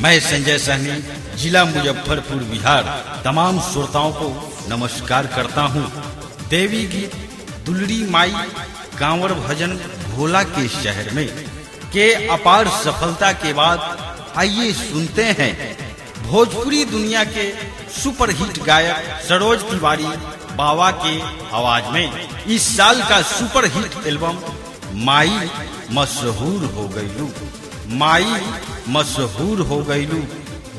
मैं संजय सहनी, जिला मुजफ्फरपुर, बिहार, तमाम श्रोताओं को नमस्कार करता हूँ। देवी गीत दुलड़ी माई कांवर भजन भोला के शहर में के अपार सफलता के बाद आइए सुनते हैं भोजपुरी दुनिया के सुपरहिट गायक सरोज तिवारी बाबा के आवाज में इस साल का सुपरहिट एल्बम माई मशहूर हो गईलू, माई मशहूर हो गईलू,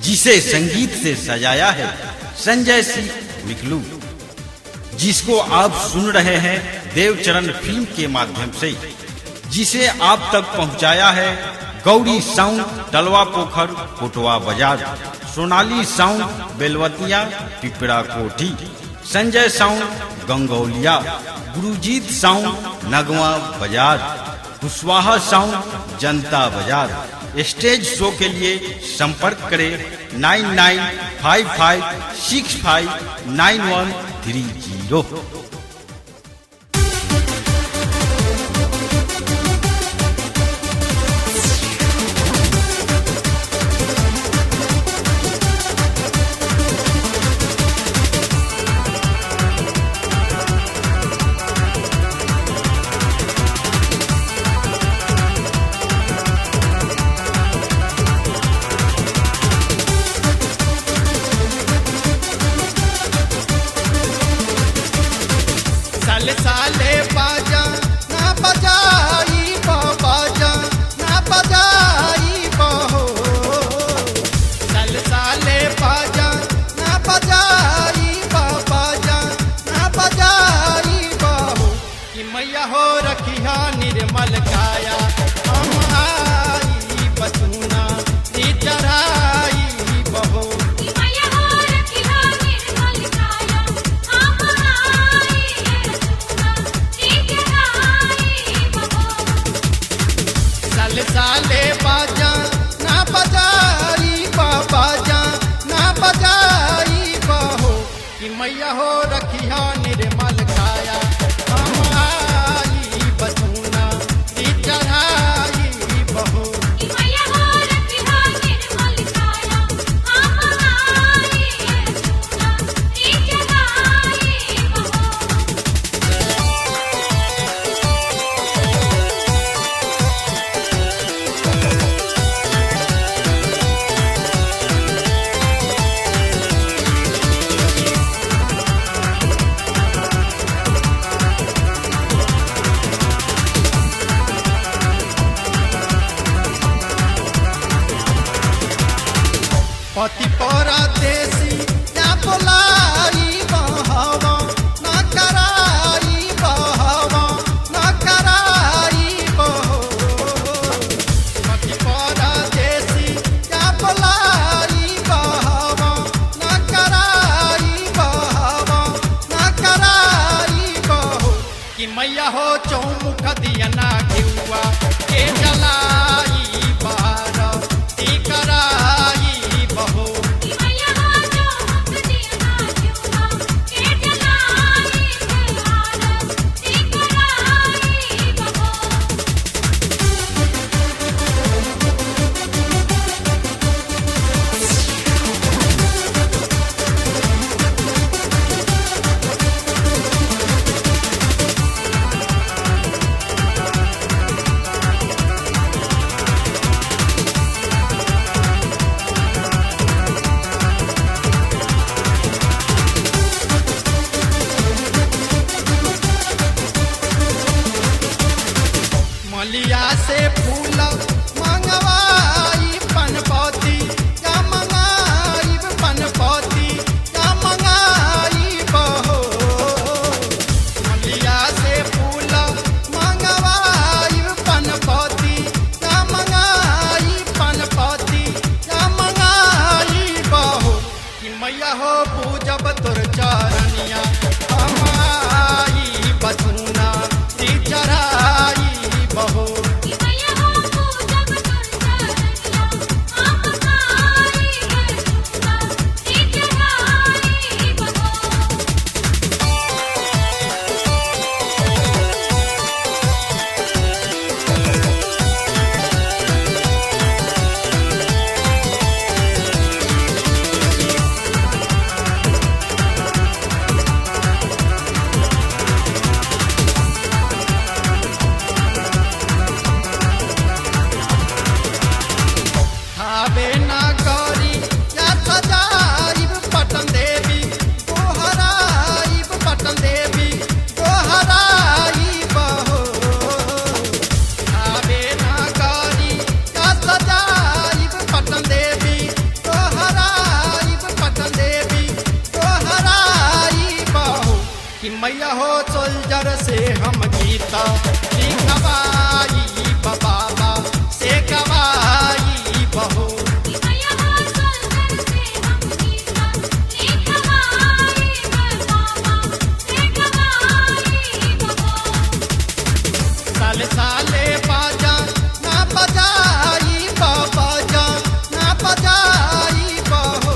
जिसे संगीत से सजाया है संजय सिंह मिकलू, जिसको आप सुन रहे हैं देवचरण फिल्म के माध्यम से, जिसे आप तक पहुंचाया है गौरी साउंड तलवा पोखर कोटवा बाजार, Sonali sound Belwatia Pipra Kothi, Sanjay sound गंगौलिया, Gurjeet sound नगवा बाजार, कुशवाहा साउंड जनता बाजार। स्टेज शो के लिए संपर्क करें 9955659130। साले बाजा ना बजाई बाजा ना बजाई बहो, साले बाजा ना बजाई बाजा ना बजाई बहो, कि मैया हो रखिया निर्मल काया हम आई बचूना चढ़ाई बहो। साले बाजा ना बजाई बाजा ना बजाई बहो, कि मैया हो रखिया निर्मल काया हम आई बचूना चढ़ाई बहो। पति परदेसी ना बोलाई बहवा ना कराई बहवा ना कराई बहो, पति परदेसी ना बोलाई बहवा ना कराई बहवा ना कराई बहो, कि मैया हो चौमुख दिया ना घेउआ के जलाई बार कराई बहो। कि मैया हो चौमुख दिया ना घेउआ के जलाई आवे ना गौरी या सजाइब पटन देवी गोहराइब पटन देवी गोहराइब हो आवे ना गौरी या सजाइब पटन देवी गोहराइब पटन देवी गोहराइब हो कि मैया हो सोल्जर से हम गीता लिखवाई बाबा से गवाई बहो साले साले बाजा ना बजाई बाजा ना बजाई बहो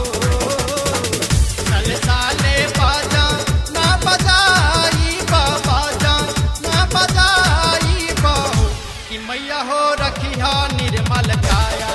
साले साले बाजा ना बजाई बाजा ना बजाई बहो कि मैया हो रखिया निर्मल काया